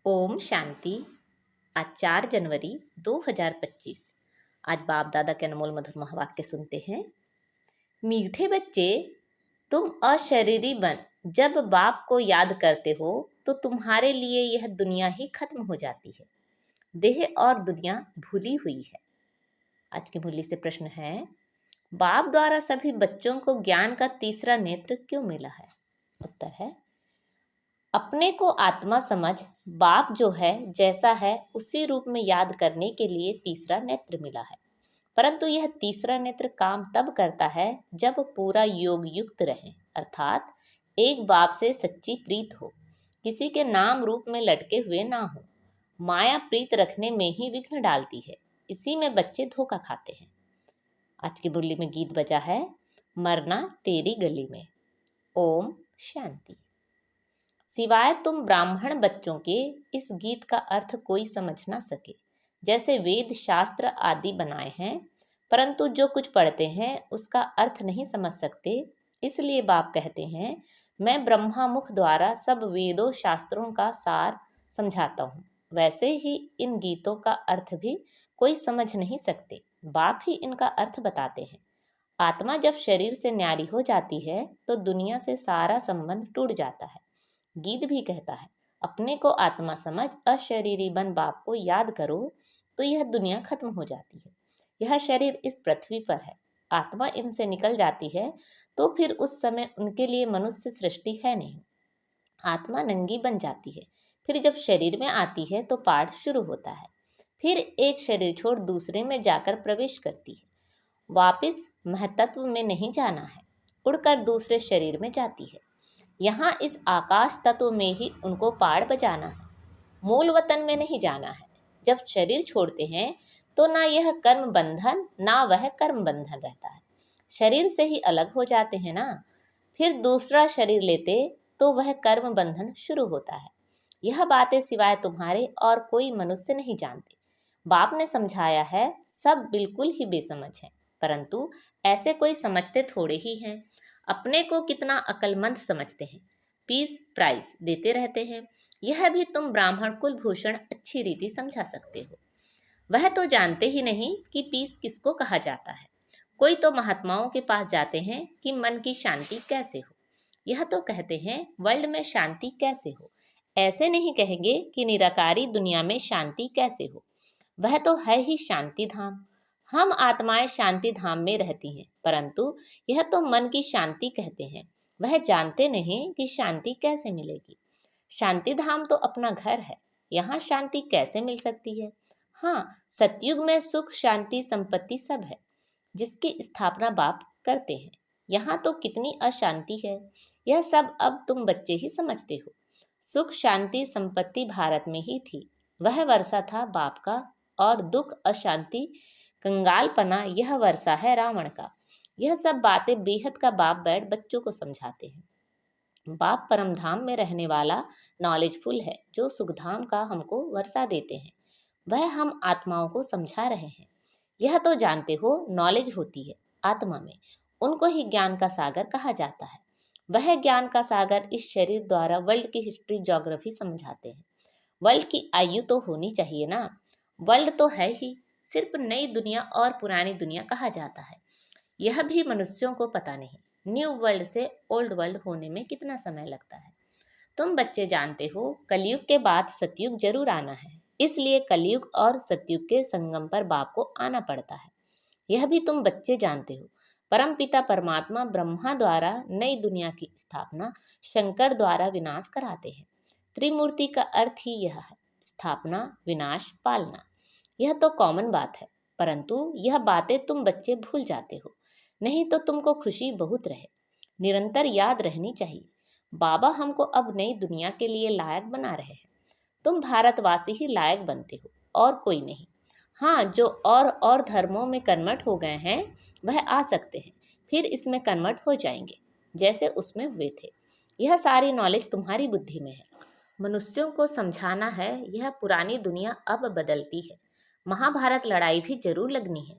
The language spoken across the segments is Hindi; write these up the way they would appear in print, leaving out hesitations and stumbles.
ओम शांति। आज 4 जनवरी 2025। आज बाप दादा के अनमोल मधुर महावाक्य सुनते हैं। मीठे बच्चे, तुम अशरीरी बन जब बाप को याद करते हो तो तुम्हारे लिए यह दुनिया ही खत्म हो जाती है। देह और दुनिया भूली हुई है। आज की मुरली से प्रश्न है, बाप द्वारा सभी बच्चों को ज्ञान का तीसरा नेत्र क्यों मिला है? उत्तर है, अपने को आत्मा समझ बाप जो है जैसा है उसी रूप में याद करने के लिए तीसरा नेत्र मिला है। परंतु यह तीसरा नेत्र काम तब करता है जब पूरा योग युक्त रहे, अर्थात एक बाप से सच्ची प्रीत हो, किसी के नाम रूप में लटके हुए ना हो। माया प्रीत रखने में ही विघ्न डालती है, इसी में बच्चे धोखा खाते हैं। आज की मुरली में गीत बजा है, मरना तेरी गली में। ओम शांति। सिवाय तुम ब्राह्मण बच्चों के इस गीत का अर्थ कोई समझ ना सके। जैसे वेद शास्त्र आदि बनाए हैं, परंतु जो कुछ पढ़ते हैं उसका अर्थ नहीं समझ सकते। इसलिए बाप कहते हैं, मैं ब्रह्मा मुख द्वारा सब वेदों शास्त्रों का सार समझाता हूँ। वैसे ही इन गीतों का अर्थ भी कोई समझ नहीं सकते, बाप ही इनका अर्थ बताते हैं। आत्मा जब शरीर से न्यारी हो जाती है तो दुनिया से सारा संबंध टूट जाता है। गीत भी कहता है, अपने को आत्मा समझ अशरीरी बन बाप को याद करो तो यह दुनिया खत्म हो जाती है। यह शरीर इस पृथ्वी पर है, आत्मा इनसे निकल जाती है तो फिर उस समय उनके लिए मनुष्य सृष्टि है नहीं। आत्मा नंगी बन जाती है, फिर जब शरीर में आती है तो पाठ शुरू होता है। फिर एक शरीर छोड़ दूसरे में जाकर प्रवेश करती है। वापिस महतत्व में नहीं जाना है, उड़कर दूसरे शरीर में जाती है। यहाँ इस आकाश तत्व में ही उनको पाड़ बजाना है, मूल वतन में नहीं जाना है। जब शरीर छोड़ते हैं तो ना यह कर्म बंधन ना वह कर्म बंधन रहता है। शरीर से ही अलग हो जाते हैं ना, फिर दूसरा शरीर लेते तो वह कर्म बंधन शुरू होता है। यह बातें सिवाय तुम्हारे और कोई मनुष्य नहीं जानते। बाप ने समझाया है, सब बिल्कुल ही बेसमझ हैं, परंतु ऐसे कोई समझते थोड़े ही हैं। अपने को कितना अक्लमंद समझते हैं, पीस प्राइस देते रहते हैं। यह भी तुम ब्राह्मण कुलभूषण अच्छी रीति समझा सकते हो। वह तो जानते ही नहीं कि पीस किसको कहा जाता है। कोई तो महात्माओं के पास जाते हैं कि मन की शांति कैसे हो। यह तो कहते हैं वर्ल्ड में शांति कैसे हो, ऐसे नहीं कहेंगे कि निराकारी दुनिया में शांति कैसे हो। वह तो है ही शांति धाम। हम आत्माएं शांति धाम में रहती हैं, परंतु यह तो मन की शांति कहते हैं। वह जानते नहीं कि शांति कैसे मिलेगी। शांति धाम तो अपना घर है, यहाँ शांति कैसे मिल सकती है? हाँ, सतयुग में सुख शांति संपत्ति सब है, जिसकी स्थापना बाप करते हैं। यहाँ तो कितनी अशांति है, यह सब अब तुम बच्चे ही समझते हो। सुख शांति संपत्ति भारत में ही थी, वह वर्षा था बाप का, और दुख अशांति कंगालपना यह वर्षा है रावण का। यह सब बातें बेहद का बाप बैठ बच्चों को समझाते हैं। बाप परम धाम में रहने वाला नॉलेजफुल है, जो सुखधाम का हमको वर्षा देते हैं। वह हम आत्माओं को समझा रहे हैं। यह तो जानते हो नॉलेज होती है आत्मा में, उनको ही ज्ञान का सागर कहा जाता है। वह ज्ञान का सागर इस शरीर द्वारा वर्ल्ड की हिस्ट्री ज्योग्राफी समझाते हैं। वर्ल्ड की आयु तो होनी चाहिए ना, वर्ल्ड तो है ही, सिर्फ नई दुनिया और पुरानी दुनिया कहा जाता है। यह भी मनुष्यों को पता नहीं, न्यू वर्ल्ड से ओल्ड वर्ल्ड होने में कितना समय लगता है। तुम बच्चे जानते हो कलयुग के बाद सतयुग जरूर आना है, इसलिए कलयुग और सतयुग के संगम पर बाप को आना पड़ता है। यह भी तुम बच्चे जानते हो। परमपिता परमात्मा ब्रह्मा द्वारा नई दुनिया की स्थापना शंकर द्वारा विनाश कराते हैं। त्रिमूर्ति का अर्थ ही यह है, स्थापना विनाश पालना। यह तो कॉमन बात है, परंतु यह बातें तुम बच्चे भूल जाते हो। नहीं तो तुमको खुशी बहुत रहे, निरंतर याद रहनी चाहिए। बाबा हमको अब नई दुनिया के लिए लायक बना रहे हैं। तुम भारतवासी ही लायक बनते हो और कोई नहीं। हाँ, जो और धर्मों में कन्वर्ट हो गए हैं वह आ सकते हैं, फिर इसमें कन्वर्ट हो जाएंगे जैसे उसमें हुए थे। यह सारी नॉलेज तुम्हारी बुद्धि में है। मनुष्यों को समझाना है, यह पुरानी दुनिया अब बदलती है। महाभारत लड़ाई भी जरूर लगनी है।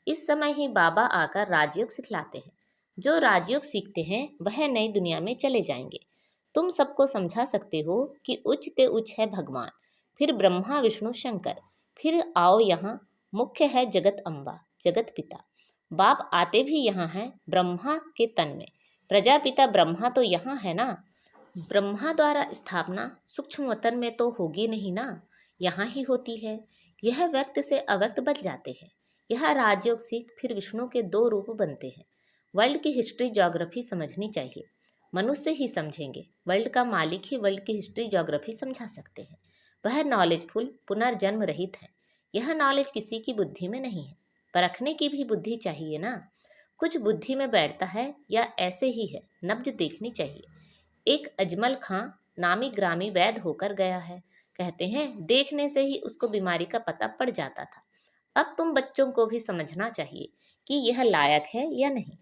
इस समय ही बाबा आकर राजयोग सिखलाते हैं। जो राजयोग सीखते हैं वह नई दुनिया में चले जाएंगे। तुम सबको समझा सकते हो कि उच्च ते उच्च है भगवान, फिर ब्रह्मा विष्णु शंकर, फिर आओ यहाँ मुख्य है जगत अम्बा, जगत पिता। बाप आते भी यहाँ हैं ब्रह्मा के तन में, प्रजापिता ब्रह्मा तो यहाँ है ना। ब्रह्मा द्वारा स्थापना सूक्ष्म वतन में तो होगी नहीं ना, यहाँ ही होती है। यह व्यक्त से अव्यक्त बच जाते हैं। यह राजयोग सीख फिर विष्णु के दो रूप बनते हैं। वर्ल्ड की हिस्ट्री ज्योग्राफी समझनी चाहिए। मनुष्य ही समझेंगे, वर्ल्ड का मालिक ही वर्ल्ड की हिस्ट्री ज्योग्राफी समझा सकते हैं। वह नॉलेजफुल पुनर्जन्म रहित है। यह नॉलेज किसी की बुद्धि में नहीं है, परखने की भी बुद्धि चाहिए ना। कुछ बुद्धि में बैठता है या ऐसे ही है, नब्ज देखनी चाहिए। एक अजमल खां नामी ग्रामी वैद होकर गया है। कहते हैं देखने से ही उसको बीमारी का पता पड़ जाता था। अब तुम बच्चों को भी समझना चाहिए कि यह लायक है या नहीं।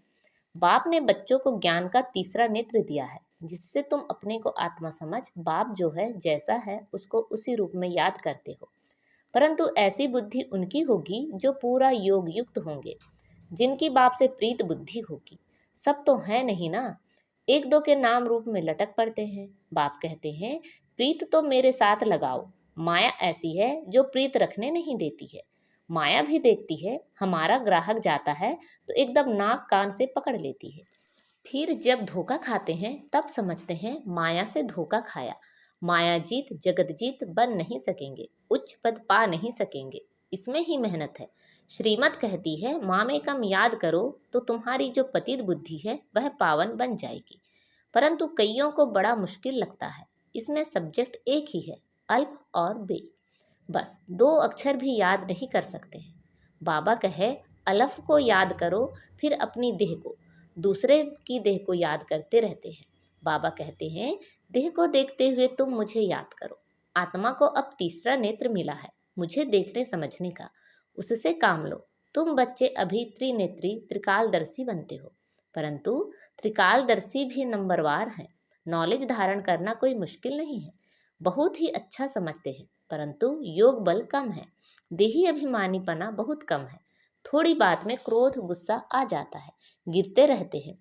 बाप ने बच्चों को ज्ञान का तीसरा नेत्र दिया है, जिससे तुम अपने को आत्मा समझ बाप जो है जैसा है उसको उसी रूप में याद करते हो। परंतु ऐसी बुद्धि उनकी होगी जो पूरा योग युक्त होंगे, जिनकी बाप से प्रीत बुद्धि होगी। सब तो है नहीं ना, एक दो के नाम रूप में लटक पड़ते हैं। बाप कहते हैं प्रीत तो मेरे साथ लगाओ। माया ऐसी है जो प्रीत रखने नहीं देती है। माया भी देखती है, हमारा ग्राहक जाता है तो एकदम नाक कान से पकड़ लेती है। फिर जब धोखा खाते हैं तब समझते हैं माया से धोखा खाया। माया जीत जगत जीत बन नहीं सकेंगे, उच्च पद पा नहीं सकेंगे, इसमें ही मेहनत है। श्रीमत कहती है माँ कम याद करो तो तुम्हारी जो पतित बुद्धि है वह पावन बन जाएगी। परंतु कईयों को बड़ा मुश्किल लगता है। इसमें सब्जेक्ट एक ही है, अल्प और बे। बस दो अक्षर भी याद नहीं कर सकते हैं। बाबा कहे अलफ को याद करो, फिर अपनी देह को, दूसरे की देह को याद करते रहते हैं। बाबा कहते हैं देह को देखते हुए तुम मुझे याद करो। आत्मा को अब तीसरा नेत्र मिला है, मुझे देखने समझने का, उससे काम लो। तुम बच्चे अभी त्रिनेत्री त्रिकालदर्शी बनते हो, परंतु त्रिकालदर्शी भी नंबरवार हैं। नॉलेज धारण करना कोई मुश्किल नहीं है, बहुत ही अच्छा समझते हैं, परंतु योग बल कम है। देही अभिमानीपना बहुत कम है। थोड़ी बात में क्रोध गुस्सा आ जाता है, गिरते रहते हैं,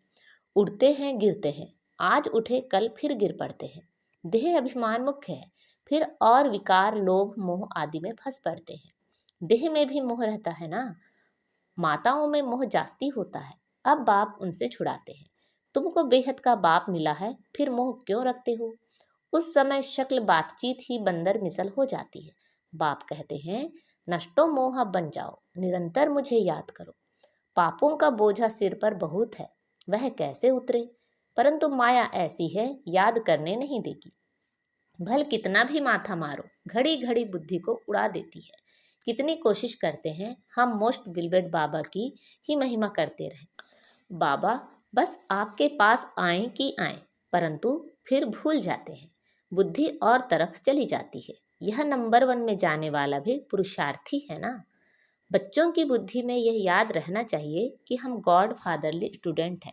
उठते हैं गिरते हैं, आज उठे कल फिर गिर पड़ते हैं। देह अभिमान मुख्य है, फिर और विकार लोभ मोह आदि में फंस पड़ते हैं। देह में भी मोह रहता है ना, माताओं में मोह जास्ती होता है। अब बाप उनसे छुड़ाते हैं। तुमको बेहद का बाप मिला है, फिर मोह क्यों रखते हो। उस समय शक्ल बातचीत ही बंदर मिसल हो जाती है। बाप कहते हैं नष्टो मोह बन जाओ, निरंतर मुझे याद करो। पापों का बोझा सिर पर बहुत है, वह कैसे उतरे। परंतु माया ऐसी है, याद करने नहीं देगी। भल कितना भी माथा मारो, घड़ी घड़ी बुद्धि को उड़ा देती है। कितनी कोशिश करते हैं हम मोस्ट बिलवेड बाबा की ही महिमा करते रहें। बाबा बस आपके पास आए कि आए, परंतु फिर भूल जाते हैं। बुद्धि और तरफ चली जाती है। यह नंबर 1 में जाने वाला भी पुरुषार्थी है ना। बच्चों की बुद्धि में यह याद रहना चाहिए कि हम गॉड फादरली स्टूडेंट हैं।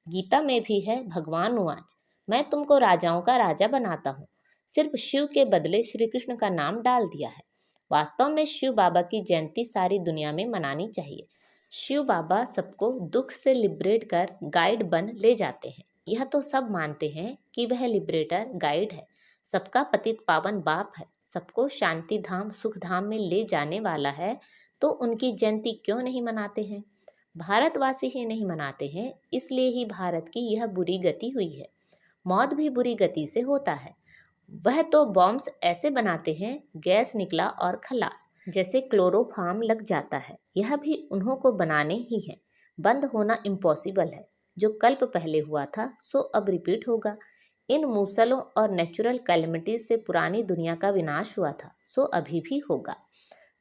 गीता में भी है भगवान उवाच, मैं तुमको राजाओं का राजा बनाता हूँ। सिर्फ शिव के बदले श्री कृष्ण का नाम डाल दिया है। वास्तव में शिव बाबा की जयंती सारी दुनिया में मनानी चाहिए। शिव बाबा सबको दुख से लिबरेट कर गाइड बन ले जाते हैं। यह तो सब मानते हैं कि वह लिबरेटर गाइड है, सबका पतित पावन बाप है, सबको शांति धाम सुख धाम में ले जाने वाला है। तो उनकी जयंती क्यों नहीं मनाते हैं। भारतवासी ही नहीं मनाते हैं, इसलिए ही भारत की यह बुरी गति हुई है। मौत भी बुरी गति से होता है। वह तो बॉम्ब्स ऐसे बनाते हैं, गैस निकला और खलास, जैसे क्लोरोफार्म लग जाता है। यह भी उन्हों को बनाने ही है। बंद होना इम्पॉसिबल है। जो कल्प पहले हुआ था सो अब रिपीट होगा। इन मूसलों और नेचुरल कैलेमिटीज से पुरानी दुनिया का विनाश हुआ था, सो अभी भी होगा।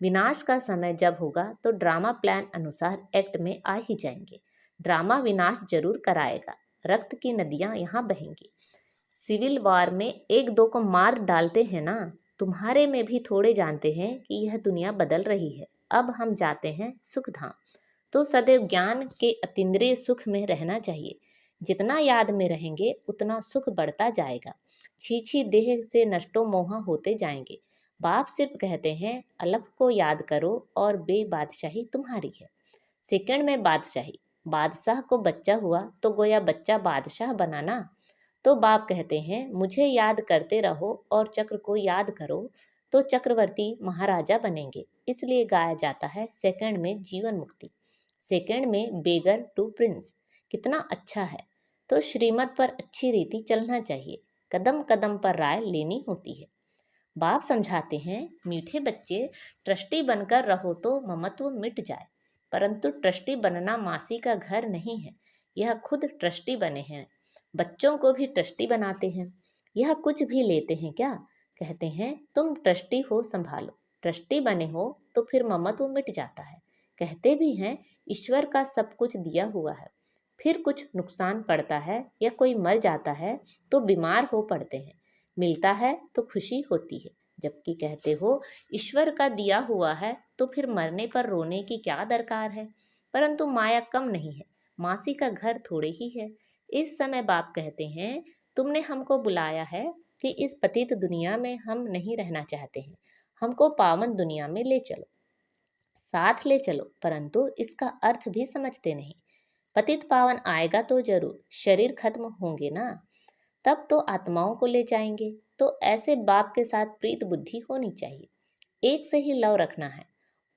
विनाश का समय जब होगा तो ड्रामा प्लान अनुसार एक्ट में आ ही जाएंगे। ड्रामा विनाश जरूर कराएगा। रक्त की नदियां यहाँ बहेंगी। सिविल वॉर में एक दो को मार डालते हैं ना। तुम्हारे में भी थोड़े जानते हैं कि यह दुनिया बदल रही है। अब हम जाते हैं सुख धाम। तो सदैव ज्ञान के अतीन्द्रिय सुख में रहना चाहिए। जितना याद में रहेंगे उतना सुख बढ़ता जाएगा। छीछी देह से नष्टो मोह होते जाएंगे। बाप सिर्फ कहते हैं अलफ को याद करो और बे बादशाही तुम्हारी है। सेकंड में बादशाही, बादशाह को बच्चा हुआ तो गोया बच्चा बादशाह बनाना। तो बाप कहते हैं मुझे याद करते रहो और चक्र को याद करो, तो तो चक्रवर्ती महाराजा बनेंगे। इसलिए गाया जाता है सेकंड में जीवन मुक्ति, सेकंड में बेगर टू प्रिंस। कितना अच्छा है। तो श्रीमत पर अच्छी रीति चलना चाहिए, कदम कदम पर राय लेनी होती है। बाप समझाते हैं, मीठे बच्चे, ट्रस्टी बनकर रहो तो ममत्व मिट जाए, परंतु ट्रस्टी बनना मासी का घर नहीं है। यह खुद ट्रस्टी बने हैं, बच्चों को भी ट्रस्टी बनाते हैं। यह कुछ भी लेते हैं क्या? कहते हैं तुम ट्रस्टी हो, संभालो। ट्रस्टी बने हो तो फिर ममत्व मिट जाता है। कहते भी हैं ईश्वर का सब कुछ दिया हुआ है, फिर कुछ नुकसान पड़ता है या कोई मर जाता है तो बीमार हो पड़ते हैं, मिलता है तो खुशी होती है। जबकि कहते हो ईश्वर का दिया हुआ है तो फिर मरने पर रोने की क्या दरकार है। परंतु माया कम नहीं है, मासी का घर थोड़े ही है। इस समय बाप कहते हैं तुमने हमको बुलाया है कि इस पतित दुनिया में हम नहीं रहना चाहते हैं, हमको पावन दुनिया में ले चलो, साथ ले चलो। परंतु इसका अर्थ भी समझते नहीं। पतित पावन आएगा तो जरूर, शरीर खत्म होंगे ना, तब तो आत्माओं को ले जाएंगे। तो ऐसे बाप के साथ प्रीत बुद्धि होनी चाहिए, एक से ही लव रखना है,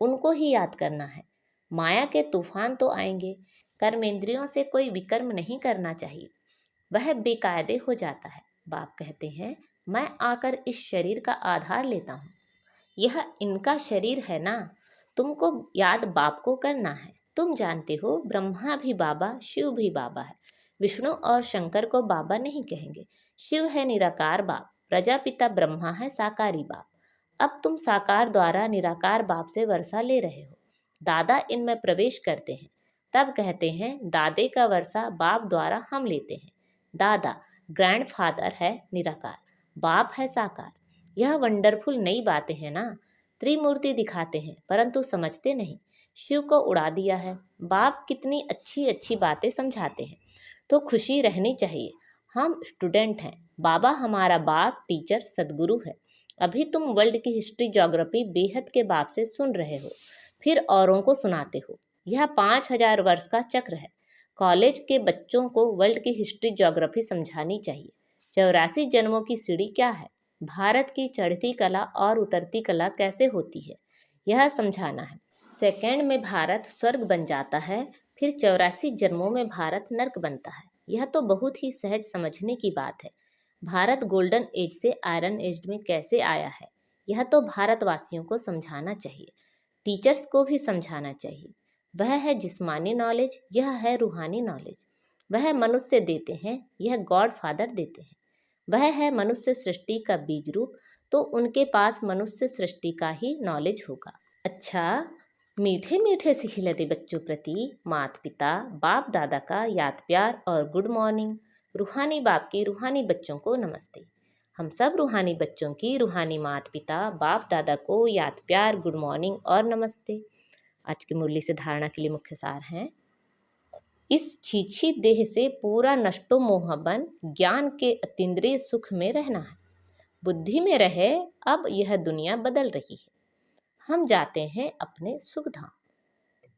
उनको ही याद करना है। माया के तूफान तो आएंगे, कर्मेंद्रियों से कोई विकर्म नहीं करना चाहिए, वह बेकायदे हो जाता है। बाप कहते हैं मैं आकर इस शरीर का आधार लेता हूँ, यह इनका शरीर है ना, तुमको याद बाप को करना है। तुम जानते हो ब्रह्मा भी बाबा, शिव भी बाबा है। विष्णु और शंकर को बाबा नहीं कहेंगे। शिव है निराकार बाप, प्रजापिता ब्रह्मा है साकारी बाप। अब तुम साकार द्वारा निराकार बाप से वर्षा ले रहे हो, दादा इनमें प्रवेश करते हैं, तब कहते हैं दादे का वर्षा बाप द्वारा हम लेते हैं। दादा ग्रैंडफादर है निराकार, बाप है साकार। यह वंडरफुल नई बातें हैं ना। त्रिमूर्ति दिखाते हैं परंतु समझते नहीं। शिव को उड़ा दिया है, बाप कितनी अच्छी अच्छी बातें समझाते हैं। तो खुशी रहनी चाहिए। हम स्टूडेंट हैं, बाबा हमारा बाप, टीचर, सदगुरु है। अभी तुम वर्ल्ड की हिस्ट्री ज्योग्राफी बेहद के बाप से सुन रहे हो, फिर औरों को सुनाते हो। यह 5000 वर्ष का चक्र है। कॉलेज के बच्चों को वर्ल्ड की हिस्ट्री ज्योग्राफी समझानी चाहिए। 84 जन्मों की सीढ़ी क्या है, भारत की चढ़ती कला और उतरती कला कैसे होती है, यह समझाना है। सेकंड में भारत स्वर्ग बन जाता है, फिर 84 जन्मों में भारत नर्क बनता है। यह तो बहुत ही सहज समझने की बात है। भारत गोल्डन एज से आयरन एज में कैसे आया है, यह तो भारतवासियों को समझाना चाहिए, टीचर्स को भी समझाना चाहिए। वह है जिस्मानी नॉलेज, यह है रूहानी नॉलेज। वह मनुष्य देते हैं, यह गॉड फादर देते हैं। वह है मनुष्य सृष्टि का बीज रूप, तो उनके पास मनुष्य सृष्टि का ही नॉलेज होगा। अच्छा, मीठे मीठे सिखिलते बच्चों प्रति माता पिता बाप दादा का याद प्यार और गुड मॉर्निंग। रूहानी बाप की रूहानी बच्चों को नमस्ते। हम सब रूहानी बच्चों की रूहानी माता पिता बाप दादा को याद प्यार, गुड मॉर्निंग और नमस्ते। आज की मुरली से धारणा के लिए मुख्य सार हैं, इस छीछी देह से पूरा नष्टो मोह बन, ज्ञान के अतीन्द्रिय सुख में रहना है। बुद्धि में रहे अब यह दुनिया बदल रही है, हम जाते हैं अपने सुख धाम।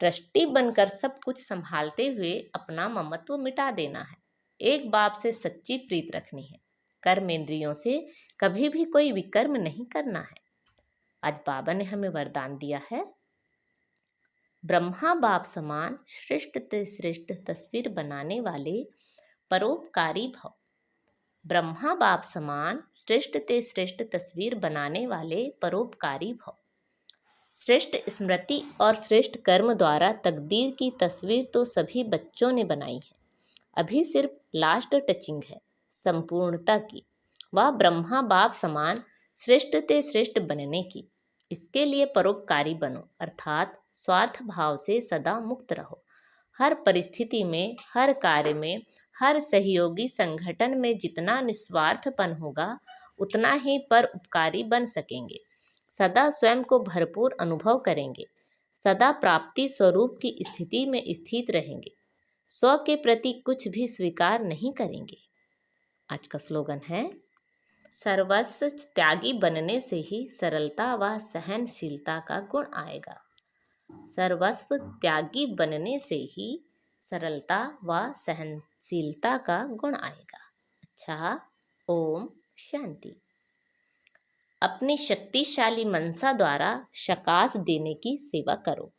ट्रस्टी बनकर सब कुछ संभालते हुए अपना ममत्व मिटा देना है। एक बाप से सच्ची प्रीत रखनी है, कर्मेंद्रियों से कभी भी कोई विकर्म नहीं करना है। आज बाबा ने हमें वरदान दिया है, ब्रह्मा बाप समान श्रेष्ठ ते श्रेष्ठ तस्वीर बनाने वाले परोपकारी भव। ब्रह्मा बाप समान श्रेष्ठ ते श्रेष्ठ तस्वीर बनाने वाले परोपकारी भव। श्रेष्ठ स्मृति और श्रेष्ठ कर्म द्वारा तकदीर की तस्वीर तो सभी बच्चों ने बनाई है, अभी सिर्फ लास्ट टचिंग है संपूर्णता की, वह ब्रह्मा बाप समान श्रेष्ठ ते श्रेष्ठ बनने की। इसके लिए परोपकारी बनो, अर्थात स्वार्थ भाव से सदा मुक्त रहो। हर परिस्थिति में, हर कार्य में, हर सहयोगी संगठन में जितना निस्वार्थपन होगा उतना ही परोपकारी बन सकेंगे। सदा स्वयं को भरपूर अनुभव करेंगे, सदा प्राप्ति स्वरूप की स्थिति में स्थित रहेंगे, स्व के प्रति कुछ भी स्वीकार नहीं करेंगे। आज का स्लोगन है, सर्वस्व त्यागी बनने से ही सरलता व सहनशीलता का गुण आएगा। सर्वस्व त्यागी बनने से ही सरलता व सहनशीलता का गुण आएगा। अच्छा, ओम शांति। अपनी शक्तिशाली मनसा द्वारा शकाश देने की सेवा करो।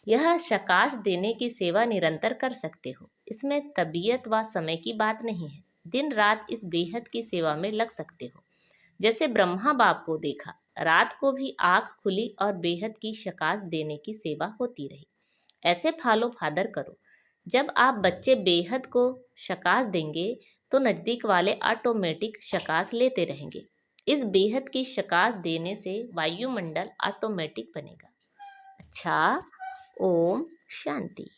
यह शकाश देने की सेवा निरंतर कर सकते हो। इसमें तबीयत व समय की बात नहीं है। दिन रात इस बेहद की सेवा में लग सकते हो। जैसे ब्रह्मा बाप को देखा, रात को भी आँख खुली और बेहद की शकाश देने की सेवा होती रही। ऐसे फॉलो फादर करो। जब आप बच्चे बेहद को शकाश देंगे तो नज़दीक वाले ऑटोमेटिक शकाश लेते रहेंगे। इस बेहद की शकाश देने से वायुमंडल ऑटोमेटिक बनेगा। अच्छा, ओम शांति।